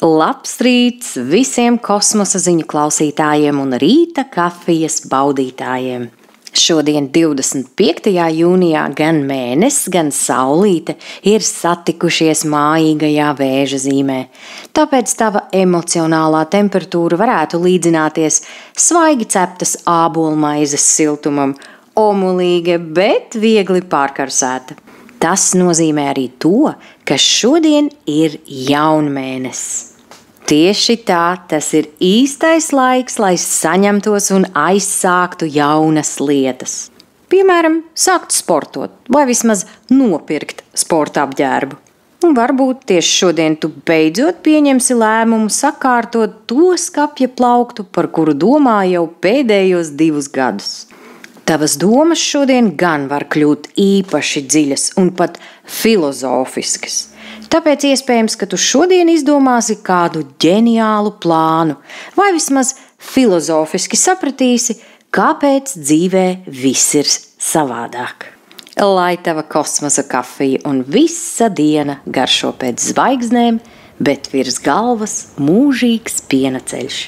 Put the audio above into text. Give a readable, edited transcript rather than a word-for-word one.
Labs rīts visiem kosmosa ziņu klausītājiem un rīta kafijas baudītājiem. Šodien, 25. jūnijā, gan mēnesis, gan saulīte ir satikušies mājīgajā Vēža zīmē. Tāpēc tava emocionālā temperatūra varētu līdzināties svaigi ceptas ābolmaizes siltumam, omulīga, bet viegli pārkarsēta. Tas nozīmē arī to, ka šodien ir jaunmēnesis. Tieši tā, tas ir īstais laiks, lai saņemtos un aizsāktu jaunas lietas. Piemēram, sākt sportot vai vismaz nopirkt sporta apģērbu. Un varbūt tieši šodien tu beidzot pieņemsi lēmumu sakārtot to skapja plauktu, par kuru domā jau pēdējos 2 gadus. Tavas domas šodien gan var kļūt īpaši dziļas un pat filozofiskas. Tāpēc iespējams, ka tu šodien izdomāsi kādu ģeniālu plānu vai vismaz filozofiski sapratīsi, kāpēc dzīvē viss ir savādāk. Lai tava kosmosa kafija un visa diena garšo pēc zvaigznēm, bet virs galvas mūžīgs piena ceļš.